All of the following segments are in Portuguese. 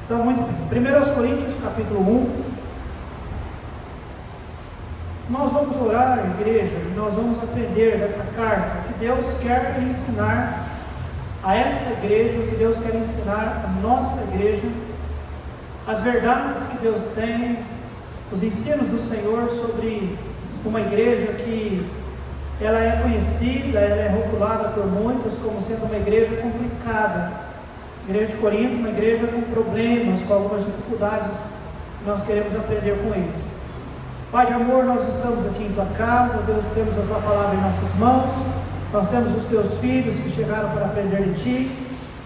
Então, muito bem. 1 Coríntios, capítulo 1. Nós vamos orar, igreja, e nós vamos aprender dessa carta que Deus quer ensinar a esta igreja, o que Deus quer ensinar a nossa igreja, as verdades que Deus tem, os ensinos do Senhor sobre uma igreja que ela é conhecida, ela é rotulada por muitos como sendo uma igreja complicada. A igreja de Corinto, uma igreja com problemas, com algumas dificuldades, que nós queremos aprender com eles. Pai de amor, nós estamos aqui em Tua casa, Deus, temos a Tua palavra em nossas mãos, nós temos os Teus filhos que chegaram para aprender de Ti,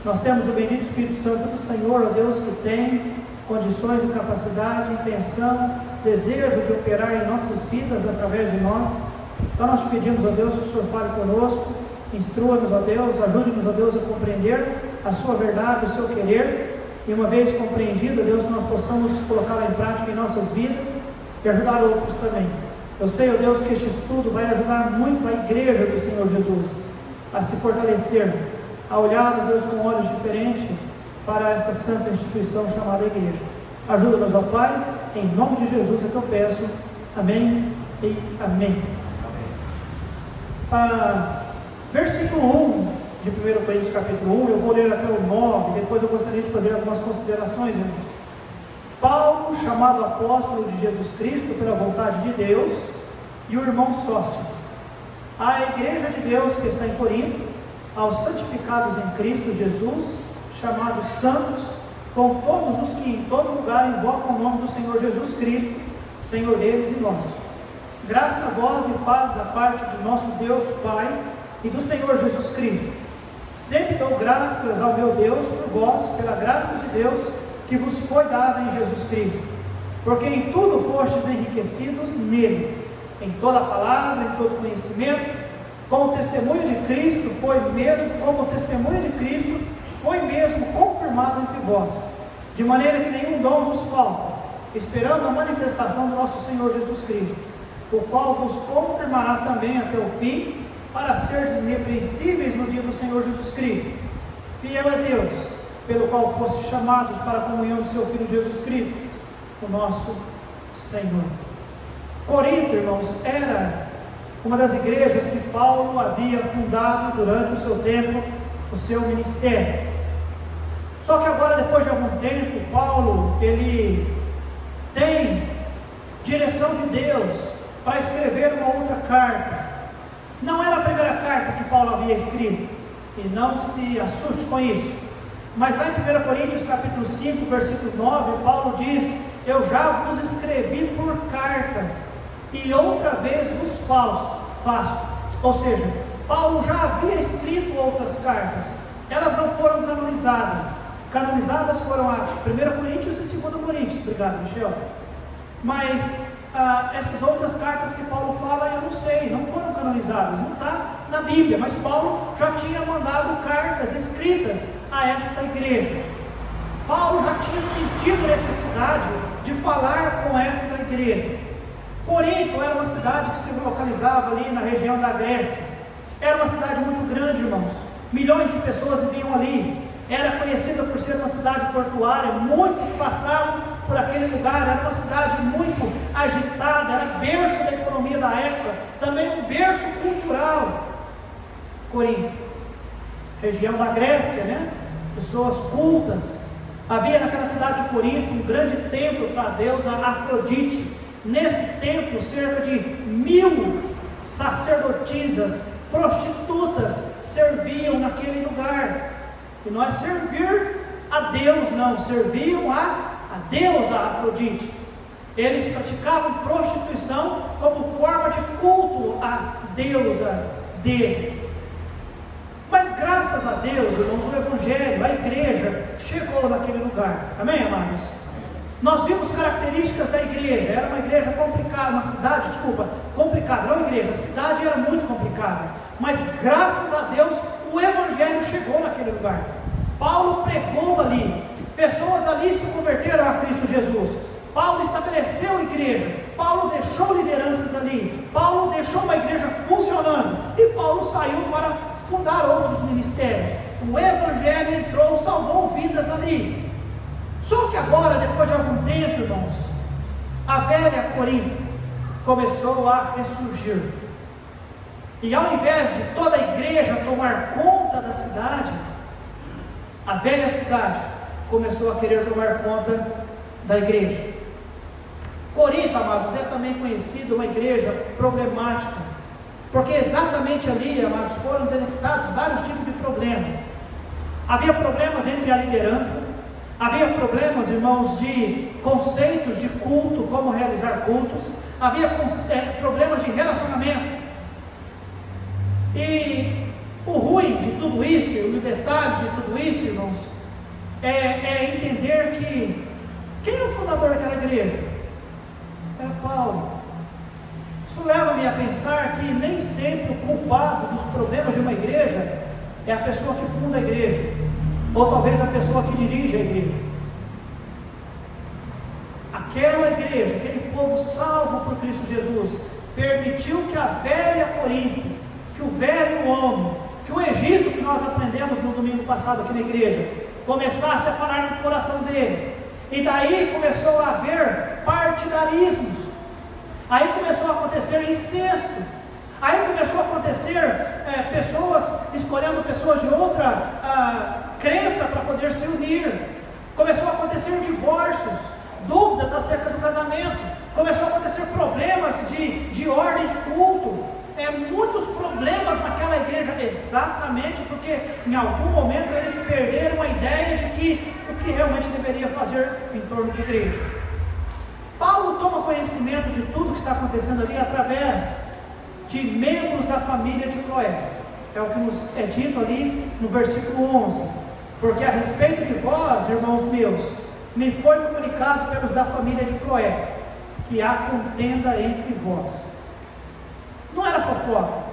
nós temos o bendito Espírito Santo do Senhor, ó Deus, que tem condições e capacidade, intenção, desejo de operar em nossas vidas através de nós. Então nós te pedimos, ó Deus, que o Senhor fale conosco, instrua-nos, ó Deus, ajude-nos, ó Deus, a compreender a Sua verdade, o Seu querer, e uma vez compreendido, ó Deus, nós possamos colocá-la em prática em nossas vidas, e ajudar outros também. Eu sei, ó Deus, que este estudo vai ajudar muito a igreja do Senhor Jesus a se fortalecer, a olhar, ó Deus, com olhos diferentes para esta santa instituição chamada igreja. Ajuda-nos, ó Pai, em nome de Jesus é que eu peço. Amém e amém. Versículo 1 de 1 Coríntios capítulo 1, eu vou ler até o 9, depois eu gostaria de fazer algumas considerações, irmãos. Paulo, chamado apóstolo de Jesus Cristo pela vontade de Deus, e o irmão Sóstenes, à igreja de Deus que está em Corinto, aos santificados em Cristo Jesus, chamados santos, com todos os que em todo lugar invocam o nome do Senhor Jesus Cristo, Senhor deles e nosso. Graça a vós e paz da parte de nosso Deus Pai e do Senhor Jesus Cristo. Sempre dou graças ao meu Deus por vós, pela graça de Deus que vos foi dada em Jesus Cristo, porque em tudo fostes enriquecidos nele, em toda palavra, em todo conhecimento, com o testemunho de Cristo foi mesmo, como o testemunho de Cristo foi mesmo confirmado entre vós, de maneira que nenhum dom vos falta, esperando a manifestação do nosso Senhor Jesus Cristo, o qual vos confirmará também até o fim, para seres irrepreensíveis no dia do Senhor Jesus Cristo. Fiel é Deus, pelo qual foste chamados para a comunhão do seu Filho Jesus Cristo, o nosso Senhor. Corinto, irmãos, era uma das igrejas que Paulo havia fundado durante o seu tempo, o seu ministério. Só que agora, depois de algum tempo, Paulo, ele tem direção de Deus para escrever uma outra carta. Não era a primeira carta que Paulo havia escrito, e não se assuste com isso. Mas lá em 1 Coríntios capítulo 5, versículo 9, Paulo diz: eu já vos escrevi por cartas, e outra vez vos faço. Ou seja, Paulo já havia escrito outras cartas, elas não foram canonizadas. Canonizadas foram a 1 Coríntios e 2 Coríntios, obrigado, Michel. Mas essas outras cartas que Paulo fala, eu não sei, não foram canonizadas, não está na Bíblia, mas Paulo já tinha mandado cartas escritas a esta igreja. Paulo já tinha sentido necessidade de falar com esta igreja. Corinto era uma cidade que se localizava ali na região da Grécia, era uma cidade muito grande, irmãos, milhões de pessoas viviam ali, era conhecida por ser uma cidade portuária, muitos passavam por aquele lugar, era uma cidade muito agitada, era berço da economia da época, também um berço cultural. Corinto, região da Grécia, né? Pessoas cultas. Havia naquela cidade de Corinto um grande templo para a deusa Afrodite. Nesse templo, cerca de 1000 sacerdotisas, prostitutas serviam naquele lugar. E não é servir a Deus, não, serviam a deusa Afrodite. Eles praticavam prostituição como forma de culto à deusa deles. Mas graças a Deus, irmãos, o Evangelho, a igreja chegou naquele lugar. Amém, amados? Nós vimos características da igreja. Era uma igreja complicada, uma cidade, complicada, não igreja, a cidade era muito complicada. Mas graças a Deus, o Evangelho chegou naquele lugar. Paulo pregou ali, pessoas ali se converteram a Cristo Jesus. Paulo estabeleceu a igreja, Paulo deixou lideranças ali, Paulo deixou uma igreja funcionando, e Paulo saiu para fundar outros ministérios. O Evangelho entrou, salvou vidas ali. Só que que agora, depois de algum tempo, irmãos, a velha Corinto começou a ressurgir. E ao invés de toda a igreja tomar conta da cidade, a velha cidade começou a querer tomar conta da igreja. Corinto, amados, é também conhecida uma igreja problemática, porque exatamente ali, amados, foram detectados vários tipos de problemas. Havia problemas entre a liderança, havia problemas, irmãos, de conceitos de culto, como realizar cultos, havia problemas de relacionamento. E o ruim de tudo isso, e o detalhe de tudo isso, irmãos, é entender que quem é o fundador daquela igreja? Era Paulo. Isso leva-me a pensar que nem sempre o culpado dos problemas de uma igreja é a pessoa que funda a igreja, ou talvez a pessoa que dirige a igreja. Aquela igreja, aquele povo salvo por Cristo Jesus, permitiu que a velha Corinto, que o velho homem, que o Egito, que nós aprendemos no domingo passado aqui na igreja, começasse a falar no coração deles. E daí começou a haver partidarismos. Aí começou a acontecer incesto. Aí começou a acontecer pessoas escolhendo pessoas de outra crença para poder se unir. Começou a acontecer divórcios, dúvidas acerca do casamento. Começou a acontecer problemas de ordem de culto. Muitos problemas naquela igreja, exatamente porque em algum momento eles perderam a ideia de que o que realmente deveria fazer em torno de igreja. Paulo toma conhecimento de tudo que está acontecendo ali através de membros da família de Cloé. É o que nos é dito ali no versículo 11. Porque a respeito de vós, irmãos meus, me foi comunicado pelos da família de Cloé, que há contenda entre vós. Não era fofoca.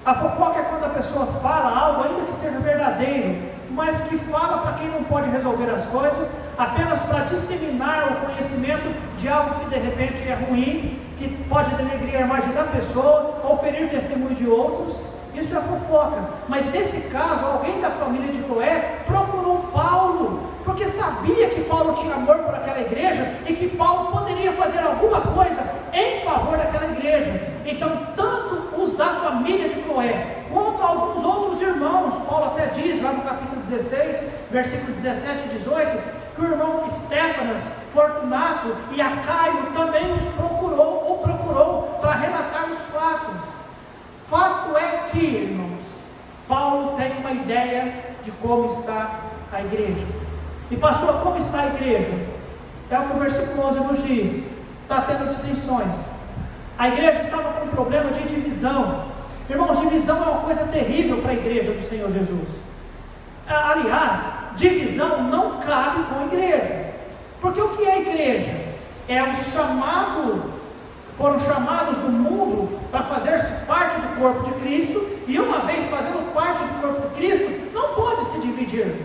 A fofoca é quando a pessoa fala algo, ainda que seja verdadeiro, mas que fala para quem não pode resolver as coisas, apenas para disseminar o conhecimento de algo que de repente é ruim, que pode denegrir a imagem da pessoa, ou ferir testemunho de outros. Isso é fofoca. Mas nesse caso, alguém da família de Cloé procurou Paulo, porque sabia que Paulo tinha amor por aquela igreja e que Paulo poderia fazer alguma coisa em favor daquela igreja. Então, tanto os da família de Cloé, quanto alguns outros irmãos, Paulo até diz lá no capítulo 16, versículo 17 e 18, que o irmão Estéfanas, Fortunato e Acaio também os procurou para relatar os fatos. Fato é que, irmãos, Paulo tem uma ideia de como está a igreja. E pastor, como está a igreja? É o que o versículo 11 nos diz. Está tendo dissensões. A igreja estava com um problema de divisão. Irmãos, divisão é uma coisa terrível para a igreja do Senhor Jesus. Aliás, divisão não cabe com a igreja. Porque o que é a igreja? É os chamados, foram chamados do mundo para fazer-se parte do corpo de Cristo, e uma vez fazendo parte do corpo de Cristo, não pode se dividir.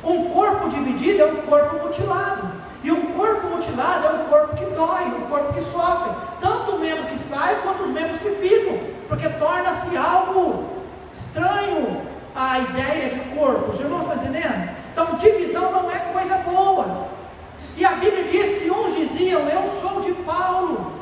Um corpo dividido é um corpo mutilado, e um corpo mutilado é um corpo que dói, um corpo que sofre, tanto o membro que sai quanto os membros que ficam, porque torna-se algo estranho a ideia de corpo. Os irmãos estão entendendo? Então divisão não é coisa boa, e a Bíblia diz que uns diziam: eu sou de Paulo,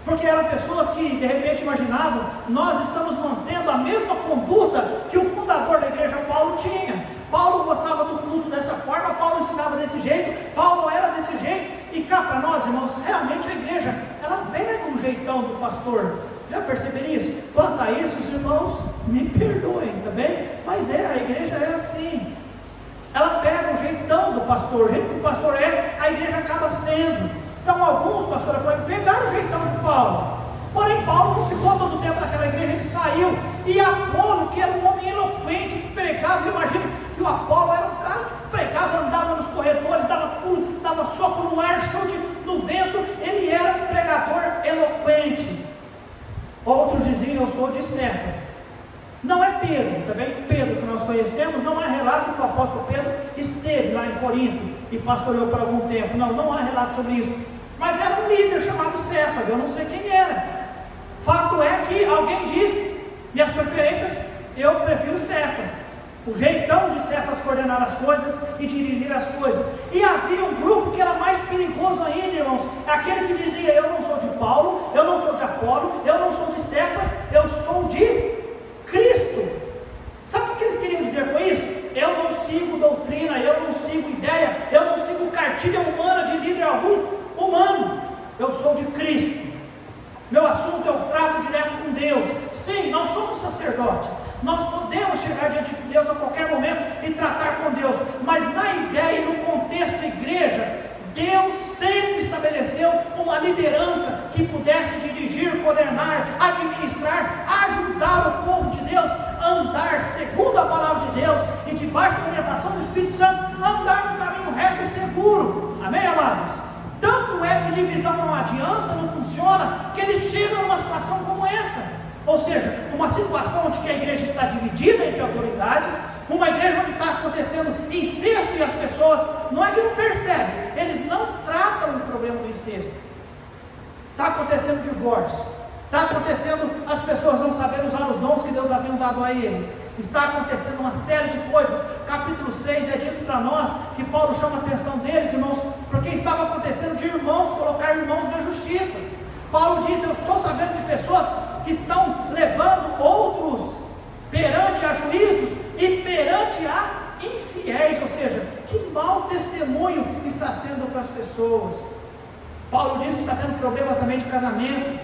porque eram pessoas que de repente imaginavam: nós estamos mantendo a mesma conduta que o fundador da igreja Paulo tinha. Paulo gostava do culto dessa forma, Paulo ensinava desse jeito, Paulo era desse jeito. E cá para nós, irmãos, realmente a igreja, ela pega um jeitão do pastor. Já perceberam isso? Quanto a isso, os irmãos me perdoem, tá bem? Mas a igreja é assim. Ela pega o jeitão do pastor, o jeito que o pastor é, a igreja acaba sendo. Então alguns pastores pegaram o jeitão de Paulo. Porém, Paulo não ficou todo o tempo naquela igreja, ele saiu. E Apolo, que era um homem eloquente, que pregava, imagina que o Apolo era um cara que pregava, andava nos corredores, dava pulo, dava soco no ar, chute no vento. Ele era um pregador eloquente. Outros diziam: eu sou de Cefas. Não é Pedro, também Pedro que nós conhecemos, não há relato que o apóstolo Pedro esteve lá em Corinto e pastoreou por algum tempo. Não há relato sobre isso. Mas era um líder chamado Cefas, eu não sei quem era. Fato é que alguém disse: minhas preferências, eu prefiro Cefas. o jeitão de Cefas coordenar as coisas e dirigir as coisas. E havia um grupo que era mais perigoso ainda, irmãos, aquele que dizia: eu não sou de Paulo, eu não sou de Apolo, eu não sou de Cefas, eu sou de Cristo. Sabe o que eles queriam dizer com isso? Eu não sigo doutrina, eu não sigo ideia, eu não sigo cartilha humana de líder algum humano, eu sou de Cristo. Meu assunto é o trato direto com Deus. Sim, nós somos sacerdotes, nós podemos chegar diante de Deus a qualquer momento e tratar com Deus, mas na ideia e no contexto da igreja, Deus sempre estabeleceu uma liderança que pudesse dirigir, coordenar, administrar, ajudar o povo de Deus a andar segundo a palavra de Deus e debaixo da orientação do Espírito Santo, andar no caminho reto e seguro. Amém, amados? Tanto é que divisão não adianta, não funciona, que eles chegam numa situação como essa. Ou seja, uma situação onde que a igreja está dividida entre autoridades, uma igreja onde está acontecendo incesto e as pessoas, não é que não percebem, eles não tratam o problema do incesto. Está acontecendo divórcio, está acontecendo as pessoas não sabendo usar os dons que Deus havia dado a eles, está acontecendo uma série de coisas. Capítulo 6 é dito para nós que Paulo chama a atenção deles, irmãos, porque estava acontecendo de irmãos colocar irmãos na justiça. Paulo diz: eu estou sabendo de pessoas que estão levando outros perante a juízos e perante a infiéis, ou seja, que mau testemunho está sendo para as pessoas. Paulo diz que está tendo problema também de casamento.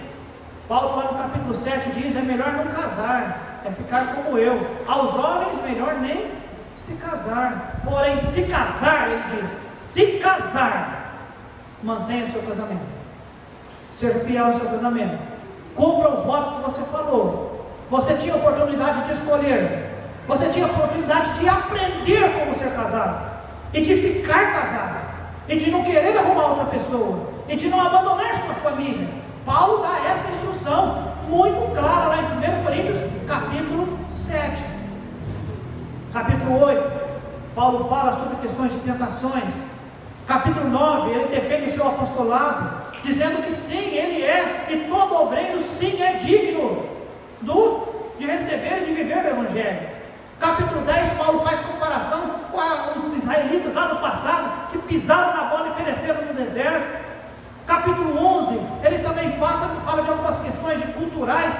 Paulo lá no capítulo 7 diz: é melhor não casar, é ficar como eu. Aos jovens melhor nem se casar, porém se casar, ele diz, se casar, mantenha seu casamento, seja fiel no seu casamento, cumpra os votos que você falou. Você tinha oportunidade de escolher, você tinha oportunidade de aprender como ser casado, e de ficar casado, e de não querer arrumar outra pessoa, e de não abandonar sua família. Paulo dá essa instrução muito clara lá em 1 Coríntios capítulo 7. Capítulo 8, Paulo fala sobre questões de tentações. Capítulo 9, ele defende o seu apostolado, dizendo que sim, ele é, e todo obreiro sim é digno de receber e de viver o Evangelho. Capítulo 10, Paulo faz comparação com os israelitas lá no passado, que pisaram na bola e pereceram no deserto. Capítulo 11, ele também fala de algumas questões culturais,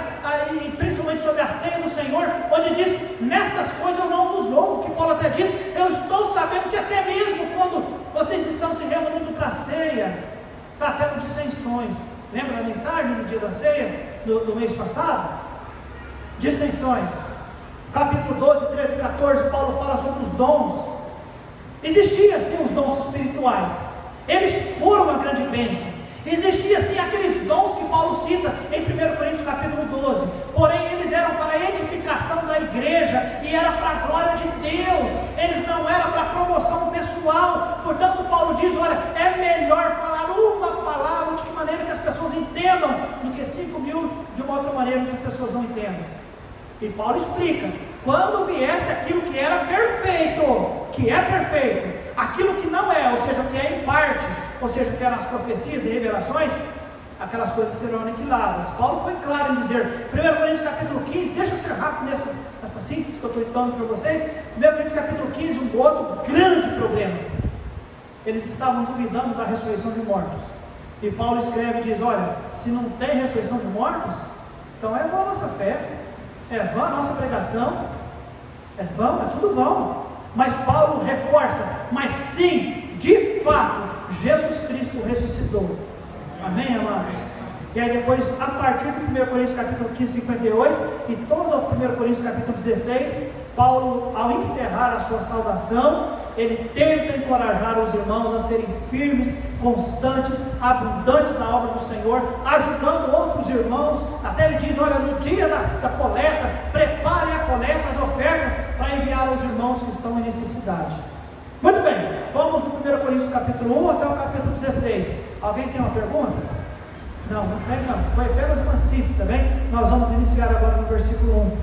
principalmente sobre a ceia do Senhor, onde diz: nestas coisas eu não vos louvo, que Paulo até diz: eu estou sabendo que até mesmo quando vocês estão se reunindo para a ceia, está tendo dissensões. Lembra da mensagem no dia da ceia, do mês passado? Dissensões. Capítulo 12, 13 e 14, Paulo fala sobre os dons. Existiam sim os dons espirituais, eles foram uma grande bênção. Existiam sim aqueles dons que Paulo cita em 1 Coríntios capítulo 12, porém eles eram para a edificação da igreja e era para a glória de Deus, eles não eram para a promoção pessoal. Portanto, Paulo diz: olha, é melhor falar uma palavra de que maneira que as pessoas entendam, do que 5.000 de uma outra maneira que as pessoas não entendam. E Paulo explica: quando viesse aquilo que era perfeito, que é perfeito, aquilo que não é, ou seja, o que é em parte, ou seja, o que eram as profecias e revelações, aquelas coisas serão aniquiladas. Paulo foi claro em dizer, 1 Coríntios capítulo 15, deixa eu ser rápido nessa síntese que eu estou dando para vocês. 1 Coríntios capítulo 15, um outro grande problema, eles estavam duvidando da ressurreição de mortos, e Paulo escreve e diz: olha, se não tem ressurreição de mortos, então é vã a nossa fé, é vã a nossa pregação, é vão, é tudo vão. Mas Paulo reforça: mas sim, de fato, Jesus Cristo ressuscitou. Amém, amados? E aí depois, a partir do 1 Coríntios capítulo 15, 58, e todo o 1 Coríntios capítulo 16, Paulo, ao encerrar a sua saudação, ele tenta encorajar os irmãos a serem firmes, constantes, abundantes na obra do Senhor, ajudando outros irmãos. Até ele diz: olha, no dia da coleta, preparem a coleta, as ofertas, para enviar aos irmãos que estão em necessidade. Muito bem, fomos do 1 Coríntios capítulo 1 até o capítulo 16. Alguém tem uma pergunta? Não, foi apenas uma síntese, tá bem? Nós vamos iniciar agora no versículo 1.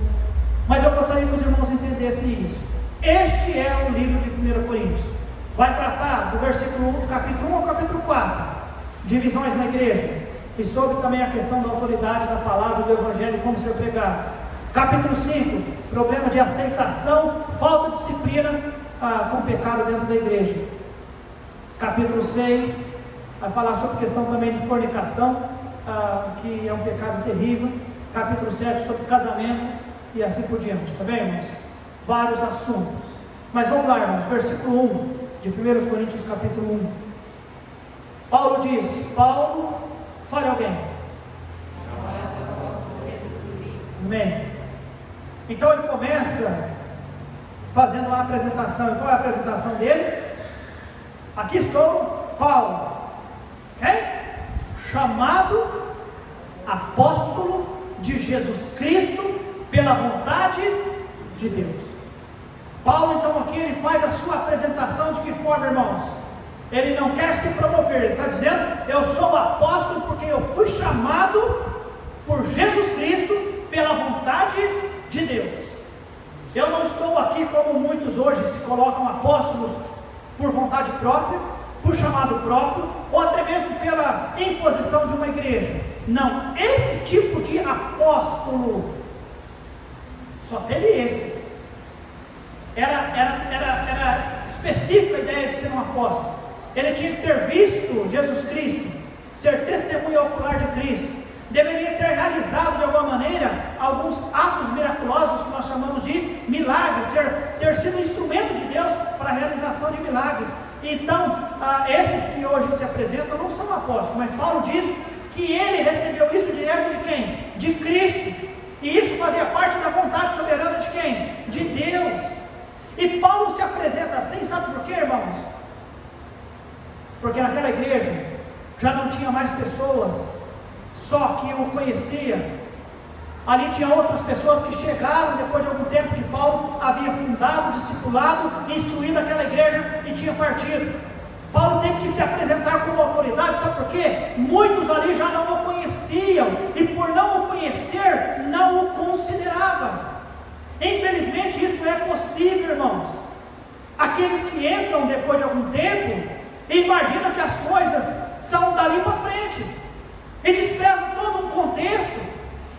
Mas eu gostaria que os irmãos entendessem isso. Este é o livro de 1 Coríntios. Vai tratar do versículo 1, do capítulo 1 ao capítulo 4, divisões na igreja, e sobre também a questão da autoridade da palavra do Evangelho e como ser pregado. Capítulo 5 problema de aceitação, falta de disciplina com o pecado dentro da igreja. Capítulo 6 vai falar sobre a questão também de fornicação, que é um pecado terrível. Capítulo 7 sobre casamento e assim por diante, tá bem, irmãos? Vários assuntos. Mas vamos lá, irmãos, versículo 1 de 1 Coríntios capítulo 1. Paulo diz, fale alguém. Amém. Então ele começa fazendo uma apresentação. E qual é a apresentação dele? Aqui estou, Paulo, ok? Chamado apóstolo de Jesus Cristo pela vontade de Deus. Paulo então aqui ele faz a sua apresentação de que forma, irmãos? Ele não quer se promover, ele está dizendo, eu sou apóstolo porque eu fui chamado por Jesus Cristo pela vontade de Deus. Eu não estou aqui como muitos hoje se colocam apóstolos por vontade própria, por chamado próprio, ou até mesmo pela imposição de uma igreja. Não, esse tipo de apóstolo, só teve esses. Era específica a ideia de ser um apóstolo. Ele tinha que ter visto Jesus Cristo, ser testemunha ocular de Cristo, deveria ter realizado de alguma maneira alguns atos miraculosos que nós chamamos de milagres, ter sido um instrumento de Deus para a realização de milagres. Então, esses que hoje se apresentam não são apóstolos, mas Paulo diz que ele recebeu isso direto de quem? De Cristo, e isso fazia parte da vontade soberana de quem? De Deus. E Paulo se apresenta assim, sabe por quê, irmãos? Porque naquela igreja já não tinha mais pessoas só que o conhecia. Ali tinha outras pessoas que chegaram depois de algum tempo que Paulo havia fundado, discipulado, instruído aquela igreja e tinha partido. Paulo teve que se apresentar como autoridade, sabe por quê? Muitos ali já não o conheciam, e por não o conhecer, não o consideravam. Infelizmente isso é possível, irmãos. Aqueles que entram depois de algum tempo, imaginam que as coisas são dali para frente, e desprezam todo um contexto,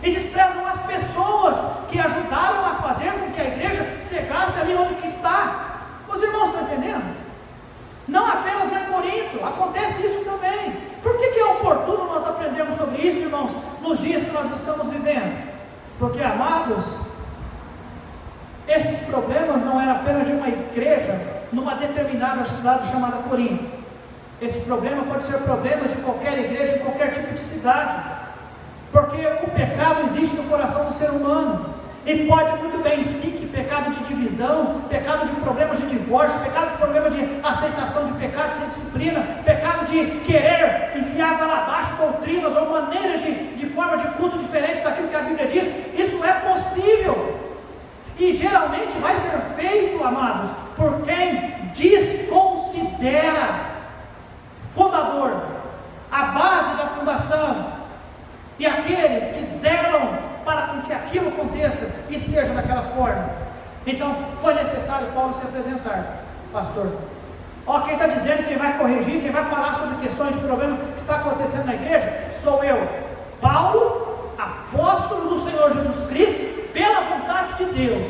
e desprezam as pessoas que ajudaram a fazer com que a igreja chegasse ali onde que está. Os irmãos estão entendendo? Não apenas lá em Corinto, acontece isso também. Por que é oportuno nós aprendermos sobre isso, irmãos, nos dias que nós estamos vivendo? Porque, amados, esses problemas não eram apenas de uma igreja numa determinada cidade chamada Corinto. Esse problema pode ser problema de qualquer igreja, em qualquer tipo de cidade, porque o pecado existe no coração do ser humano, e pode muito bem sim que pecado de divisão, pecado de problemas de divórcio, pecado de problema de aceitação de pecado sem disciplina, pecado de querer enfiar para abaixo doutrinas ou maneira de forma de culto diferente daquilo que a Bíblia diz. Isso é possível, e geralmente vai ser feito, amados, por quem desconsidera fundador, a base da fundação, e aqueles que zelam para que aquilo aconteça e esteja daquela forma. Então foi necessário Paulo se apresentar, pastor. Quem está dizendo, quem vai corrigir, quem vai falar sobre questões de problema que está acontecendo na igreja, sou eu, Paulo, apóstolo do Senhor Jesus Cristo, pela vontade de Deus.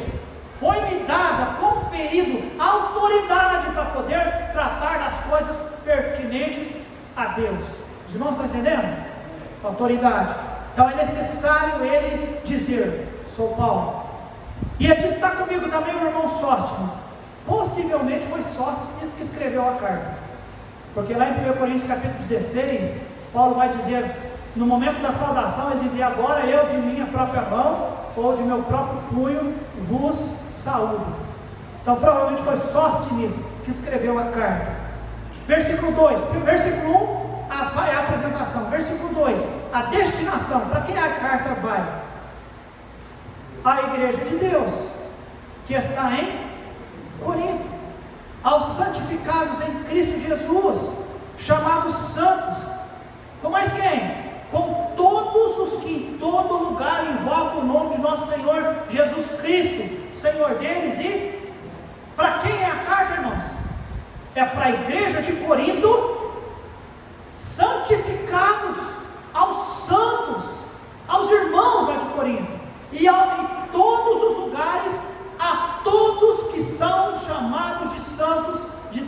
Foi-me dada, conferido autoridade para poder tratar das coisas pertinentes a Deus. Os irmãos estão entendendo? Autoridade. Então é necessário ele dizer, sou Paulo. E ele disse, está comigo também o irmão Sóstenes. Possivelmente foi Sóstenes que escreveu a carta, porque lá em 1 Coríntios capítulo 16, Paulo vai dizer, no momento da saudação, ele dizia, agora eu de minha própria mão, ou de meu próprio punho, vos saúdo. Então provavelmente foi Sóstenes que escreveu a carta. Versículo 2, versículo 1, a apresentação. Versículo 2, a destinação, para quem a carta vai? A igreja de Deus, que está em Corinto, aos santificados em Cristo Jesus, chamados santos, com mais quem? Com todos os que em todo lugar invocam o nome de nosso Senhor Jesus Cristo, Senhor deles. E para quem é a carta, irmãos? É para a igreja de Corinto, santificados, aos santos, aos irmãos lá de Corinto, e em todos os lugares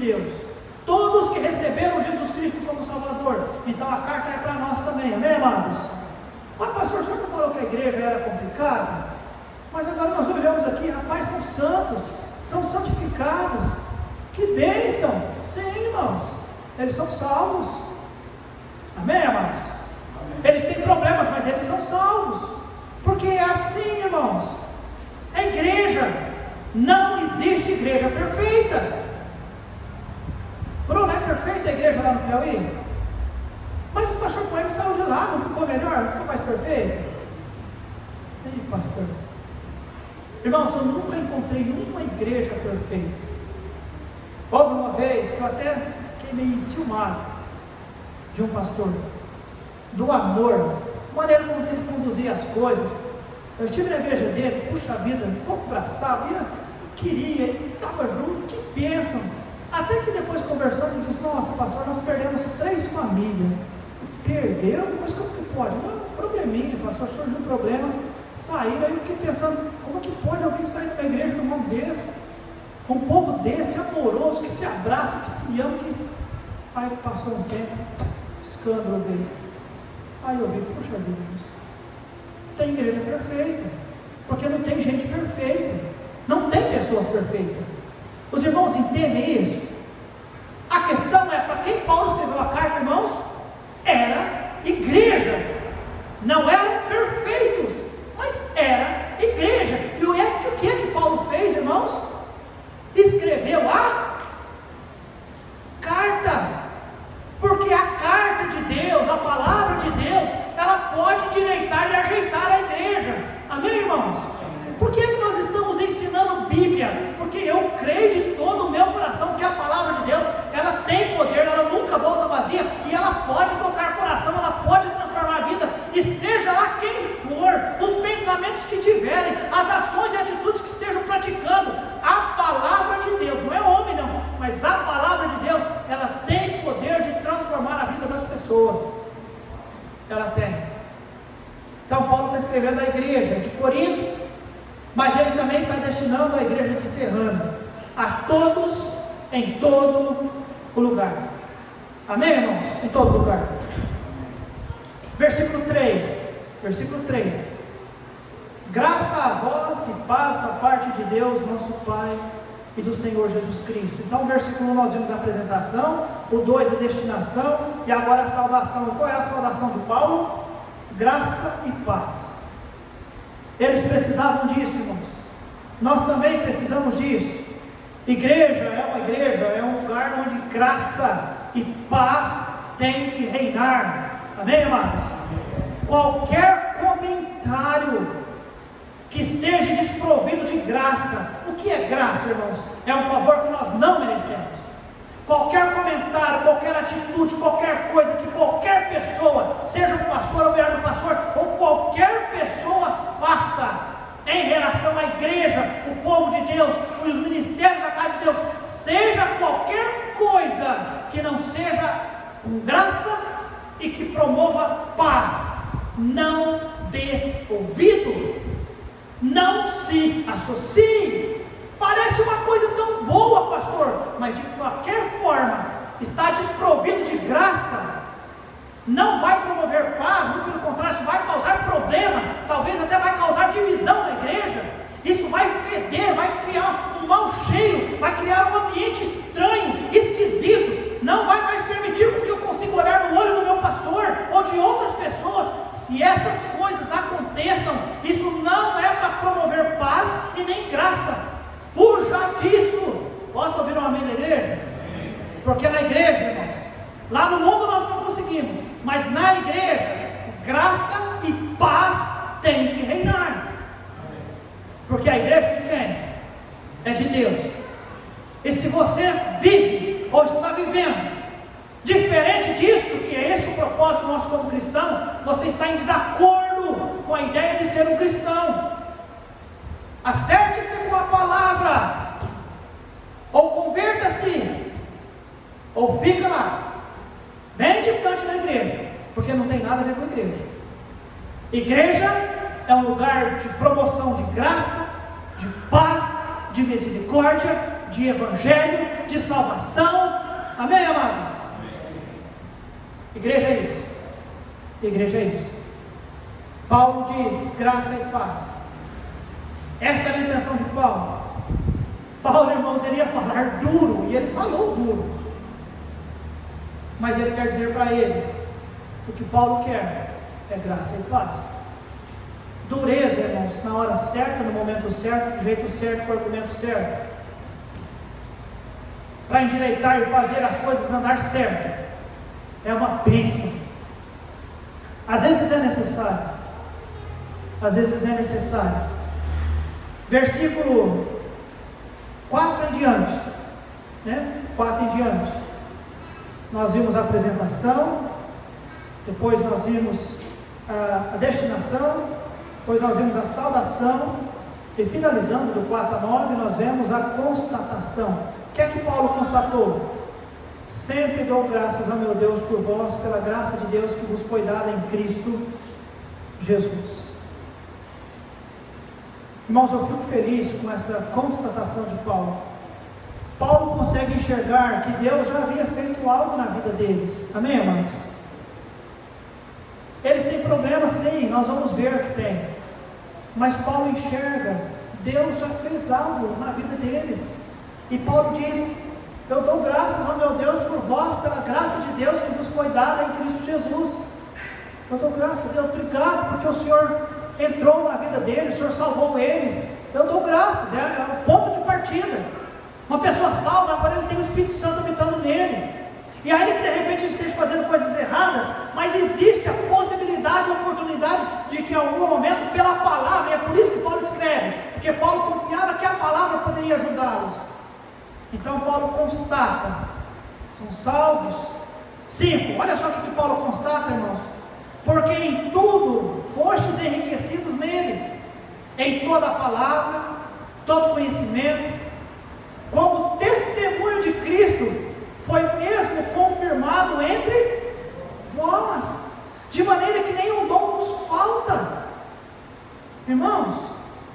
Deus. Todos que receberam Jesus Cristo como Salvador. Então a carta é para nós também, amém, amados? Mas pastor, o senhor não falou que a igreja era complicada? Mas agora nós olhamos aqui, rapaz, são santos, são santificados. Que bênção! Sim, irmãos, eles são salvos. Amém, amados? Amém. Eles têm problemas, mas eles são salvos. Porque é assim, irmãos. A igreja, não existe igreja perfeita. Bruno, é perfeita a igreja lá no Piauí? Mas o pastor Coelho saiu de lá, não ficou melhor? Não ficou mais perfeito? Ei, pastor. Irmãos, eu nunca encontrei uma igreja perfeita. Houve uma vez que eu até fiquei meio enciumado de um pastor, do amor, a maneira como ele conduzia as coisas. Eu estive na igreja dele, puxa vida, um pouco abraçado, queria, ele estava junto, que bênção. Até que depois conversando, ele disse: nossa, pastor, nós perdemos 3 famílias. Perdeu? Mas como que pode? Não, probleminha, pastor, surgiu problemas, saíram. Aí eu fiquei pensando, como que pode alguém sair de uma igreja num mundo desse? Um povo desse, amoroso, que se abraça, que se ama, que... Aí passou um tempo, escândalo veio. Aí eu vi, puxa vida, tem igreja perfeita, porque não tem gente perfeita, não tem pessoas perfeitas. Os irmãos entendem isso? A questão é, para quem Paulo escreveu a carta, irmãos, era igreja, não eram perfeitos, mas era igreja. E o que é que Paulo fez, irmãos? Escreveu a carta, porque a carta de Deus, a palavra de Deus, ela pode direitar e ajeitar a igreja. Amém, irmãos? Por que nós estamos ensinando Bíblia? Porque eu creio de todo o meu coração que a palavra de Deus, ela tem poder, ela nunca volta vazia, e ela pode tocar coração, ela pode transformar a vida, e seja lá quem for, os pensamentos que tiverem, as ações e atitudes que estejam praticando, a palavra de Deus, não é homem não, mas a palavra de Deus, ela tem poder de transformar a vida das pessoas. Ela tem. Então Paulo está escrevendo à igreja de Corinto, mas ele também está destinando a igreja de Serrano, a todos, em todo o lugar. Amém, irmãos? Em todo lugar. Versículo 3. Graça a vós e paz da parte de Deus, nosso Pai, e do Senhor Jesus Cristo. Então, o versículo 1 nós vimos a apresentação, o 2 a destinação, e agora a saudação. Qual é a saudação de Paulo? Graça e paz. Eles precisavam disso, irmãos. Nós também precisamos disso. Igreja é um lugar onde graça e paz tem que reinar. Amém, amados? Qualquer comentário que esteja desprovido de graça. O que é graça, irmãos? É um favor que nós não merecemos. Qualquer comentário, qualquer atitude, qualquer coisa que qualquer pessoa, seja o pastor ou o do pastor, ou qualquer pessoa faça em relação à igreja, o povo de Deus, os ministérios da casa de Deus, seja qualquer coisa que não seja com graça e que promova paz, não dê ouvido, não se associe. Parece uma coisa tão boa, pastor, mas de qualquer forma está desprovido de graça, não vai promover paz, muito pelo contrário, isso vai causar problema, talvez até vai causar divisão na igreja. Isso vai feder, vai criar um mau cheiro, vai criar um ambiente estranho, esquisito, não vai mais permitir que eu consiga olhar no olho do meu pastor ou de outras pessoas. Se essas coisas aconteçam, isso não é para promover paz e nem graça. Fuja disso. Posso ouvir um amém da igreja? Porque na igreja, irmãos, lá no mundo nós não conseguimos, mas na igreja, graça e paz tem que reinar. Porque a igreja de quem? É de Deus. E se você vive ou está vivendo diferente disso, que é este o propósito nosso como cristão, você está em desacordo com a ideia de ser um cristão. Acerte-se com a palavra, ou converta-se, ou fica lá, bem distante da igreja, porque não tem nada a ver com a igreja. Igreja é um lugar de promoção de graça, de paz, de misericórdia, de evangelho, de salvação. Amém, amados? Igreja é isso. Igreja é isso. Paulo diz: graça e paz. Esta era a intenção de Paulo. Paulo, irmãos, ele ia falar duro, e ele falou duro, mas ele quer dizer para eles: o que Paulo quer é graça e paz. Dureza, irmãos, na hora certa, no momento certo, do jeito certo, com o argumento certo, para endireitar e fazer as coisas andar certo, é uma bênção. Às vezes é necessário. Às vezes é necessário. Versículo 4 em diante, né? 4 em diante, nós vimos a apresentação, depois nós vimos a destinação, depois nós vimos a saudação, e finalizando do 4 a 9, nós vemos a constatação. O que é que Paulo constatou? Sempre dou graças a meu Deus por vós, pela graça de Deus que vos foi dada em Cristo Jesus. Irmãos, eu fico feliz com essa constatação de Paulo. Paulo consegue enxergar que Deus já havia feito algo na vida deles. Amém, irmãos? Eles têm problemas, sim, nós vamos ver que tem. Mas Paulo enxerga, Deus já fez algo na vida deles. E Paulo diz: eu dou graças ao meu Deus por vós, pela graça de Deus que vos foi dada em Cristo Jesus. Eu dou graças a Deus, obrigado, porque o Senhor entrou na vida deles, o Senhor salvou eles. Eu dou graças, é o ponto de partida. Uma pessoa salva, agora ele tem o Espírito Santo habitando nele. E ainda que de repente ele esteja fazendo coisas erradas, mas existe a possibilidade, a oportunidade de que em algum momento, pela palavra, e é por isso que Paulo escreve, porque Paulo confiava que a palavra poderia ajudá-los. Então Paulo constata: são salvos. 5, olha só o que Paulo constata, irmãos: porque em tudo fostes enriquecidos nele, em toda a palavra, todo conhecimento, como o testemunho de Cristo foi mesmo confirmado entre vós, de maneira que nenhum dom vos falta. Irmãos,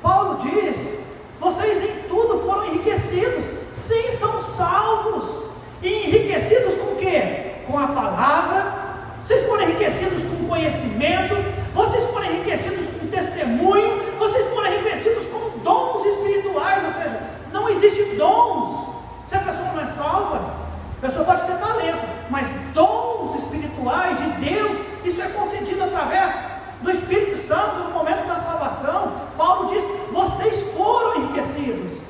Paulo diz: vocês em tudo foram enriquecidos. Sim, são salvos. E enriquecidos com o quê? Com a palavra. Vocês foram enriquecidos com conhecimento. Vocês foram enriquecidos com testemunho. Vocês foram enriquecidos com dons espirituais. Ou seja, não existe dons se a pessoa não é salva. A pessoa pode ter talento, mas dons espirituais de Deus, isso é concedido através do Espírito Santo no momento da salvação. Paulo diz: vocês foram enriquecidos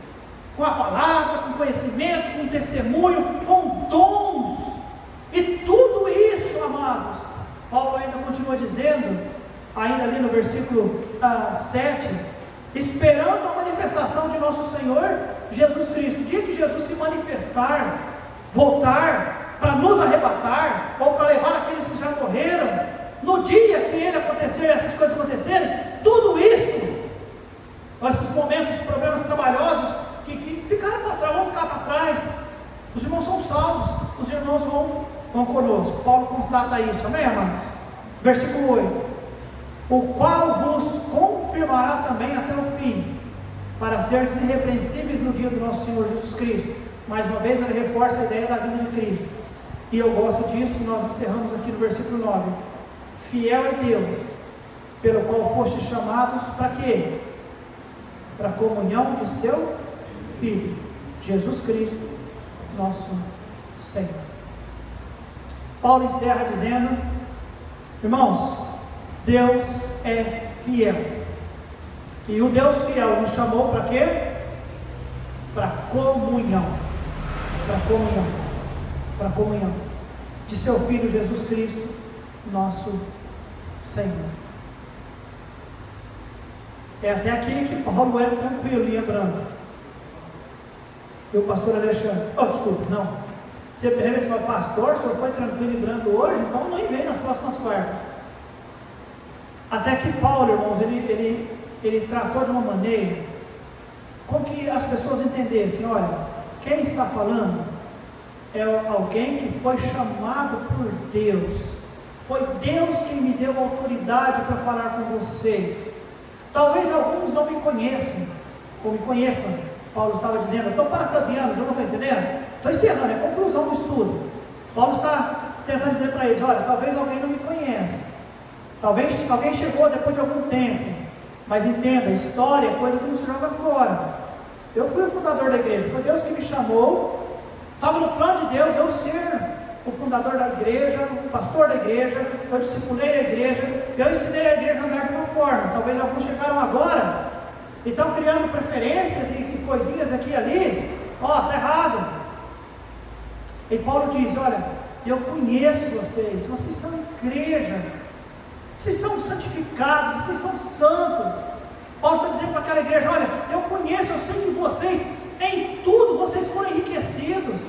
com a palavra, com conhecimento, com testemunho, com dons. E tudo isso, amados, Paulo ainda continua dizendo, ainda ali no versículo 7, esperando a manifestação de nosso Senhor Jesus Cristo. O dia que Jesus se manifestar, voltar para nos arrebatar, ou para levar aqueles que já morreram, no dia que ele acontecer, essas coisas acontecerem, tudo isso, esses momentos, problemas trabalhosos que ficaram para trás, vão ficar para trás. Os irmãos são salvos, os irmãos vão conosco. Paulo constata isso, amém, amados? Versículo 8: o qual vos confirmará também até o fim, para seres irrepreensíveis no dia do nosso Senhor Jesus Cristo. Mais uma vez ele reforça a ideia da vinda de Cristo, e eu gosto disso. Nós encerramos aqui no versículo 9: fiel é Deus, pelo qual fostes chamados para quê? Para a comunhão de seu Filho, Jesus Cristo, nosso Senhor. Paulo encerra dizendo: irmãos, Deus é fiel, e o Deus fiel nos chamou para quê? Para comunhão, para comunhão de seu Filho Jesus Cristo, nosso Senhor. É até aqui que Paulo é tranquilo e é branco. E o pastor Alexandre: desculpe, não. Você de repente fala: pastor, o senhor foi tranquilo e brando hoje, então não vem nas próximas quartas. Até que Paulo, irmãos, ele tratou de uma maneira com que as pessoas entendessem: olha, quem está falando é alguém que foi chamado por Deus. Foi Deus quem me deu autoridade para falar com vocês. Talvez alguns não me conheçam, ou me conheçam, Paulo estava dizendo, eu estou parafraseando, eu não estou entendendo? Estou encerrando, é a conclusão do estudo. Paulo está tentando dizer para eles, olha, talvez alguém não me conheça, talvez alguém chegou depois de algum tempo, mas entenda, história é coisa que não se joga fora. Eu fui o fundador da igreja, foi Deus que me chamou, estava no plano de Deus eu ser o fundador da igreja, o pastor da igreja, eu discipulei a igreja, eu ensinei a igreja a andar de uma forma. Talvez alguns chegaram agora e estão criando preferências e coisinhas aqui e ali, está errado. E Paulo diz, olha, eu conheço vocês, vocês são igreja, vocês são santificados, vocês são santos. Paulo está dizendo para aquela igreja, olha, eu conheço, eu sei que vocês, em tudo, vocês foram enriquecidos,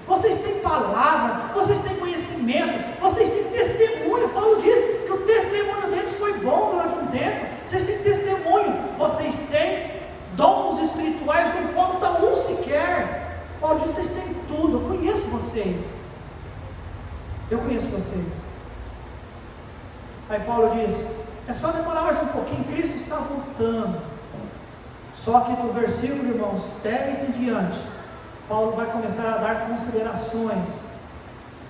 vocês têm palavra, vocês têm conhecimento, vocês têm testemunho. Paulo diz que o testemunho deles foi bom durante um tempo, vocês têm testemunho, vocês têm dons espirituais, não falta um sequer. Paulo diz, vocês têm tudo, eu conheço vocês, eu conheço vocês. Aí Paulo diz, é só demorar mais um pouquinho, Cristo está voltando. Só que do versículo, irmãos, 10 em diante, Paulo vai começar a dar considerações,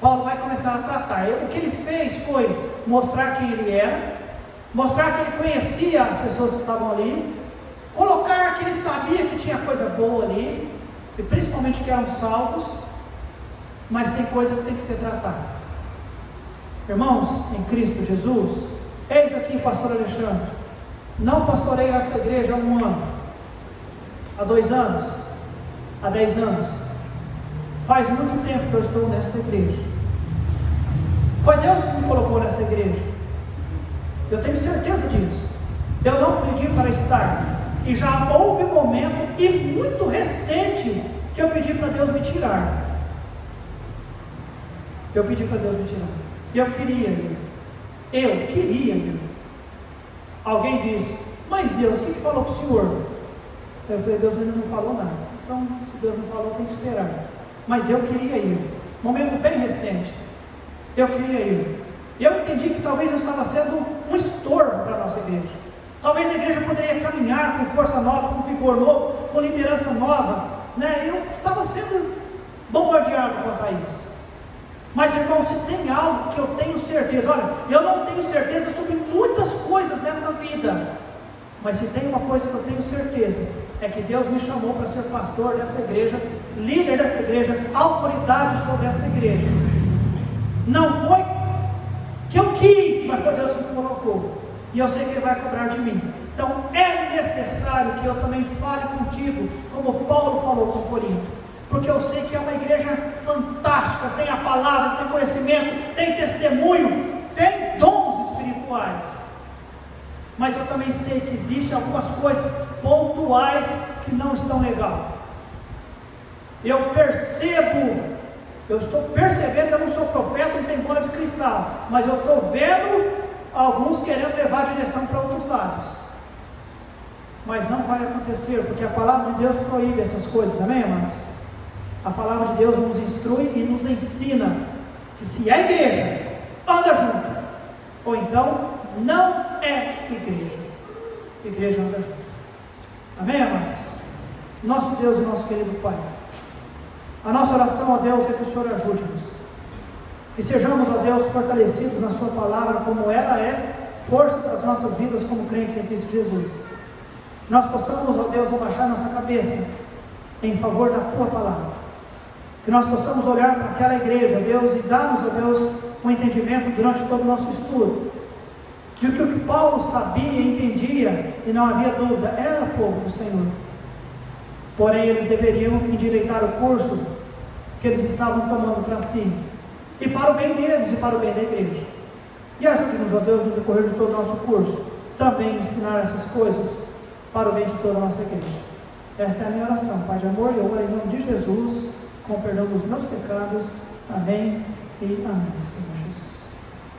Paulo vai começar a tratar. O que ele fez foi mostrar quem ele era, mostrar que ele conhecia as pessoas que estavam ali, colocar que ele sabia que tinha coisa boa ali, e principalmente que eram salvos, mas tem coisa que tem que ser tratada. Irmãos, em Cristo Jesus, eis aqui, pastor Alexandre, não pastorei essa igreja há 1 ano, há 2 anos, há 10 anos, faz muito tempo que eu estou nesta igreja, foi Deus que me colocou nessa igreja, eu tenho certeza disso, eu não pedi para estar, e já houve um momento, e muito recente, que eu pedi para Deus me tirar, e eu queria ir, alguém disse, mas Deus, o que falou para o senhor? Eu falei, Deus ainda não falou nada, então se Deus não falou, tem que esperar, mas eu queria ir, momento bem recente, eu queria ir, e eu entendi que talvez eu estava sendo um estorvo para a nossa igreja, talvez a igreja poderia caminhar com força nova, com vigor novo, com liderança nova, né? Eu estava sendo bombardeado quanto a isso. Mas, irmão, se tem algo que eu tenho certeza, olha, eu não tenho certeza sobre muitas coisas nesta vida, mas se tem uma coisa que eu tenho certeza, é que Deus me chamou para ser pastor dessa igreja, líder dessa igreja, autoridade sobre essa igreja. Não foi que eu quis, mas foi Deus que me colocou, e eu sei que Ele vai cobrar de mim. Então é necessário que eu também fale contigo, como Paulo falou com Corinto, porque eu sei que é uma igreja fantástica, tem a palavra, tem conhecimento, tem testemunho, tem dons espirituais, mas eu também sei que existem algumas coisas pontuais que não estão legais. Eu estou percebendo, eu não sou profeta, não tenho bola de cristal, mas eu estou vendo alguns querendo levar a direção para outros lados, mas não vai acontecer, porque a palavra de Deus proíbe essas coisas, amém, amados? A palavra de Deus nos instrui e nos ensina que se é igreja, anda junto, ou então não é igreja anda junto, amém, amados? Nosso Deus e nosso querido Pai, a nossa oração a Deus é que o Senhor ajude-nos, que sejamos, ó Deus, fortalecidos na sua palavra, como ela é força para as nossas vidas como crentes em Cristo Jesus. Que nós possamos, ó Deus, abaixar nossa cabeça em favor da tua palavra. Que nós possamos olhar para aquela igreja, ó Deus, e dar-nos, ó Deus, um entendimento durante todo o nosso estudo, de que o que Paulo sabia e entendia, e não havia dúvida, era povo do Senhor. Porém, eles deveriam endireitar o curso que eles estavam tomando para si, e para o bem deles e para o bem da igreja. E ajude-nos, ó Deus, no decorrer de todo o nosso curso, também ensinar essas coisas para o bem de toda a nossa igreja. Esta é a minha oração, Pai de amor, e eu oro em nome de Jesus, com o perdão dos meus pecados. Amém e amém, Senhor Jesus.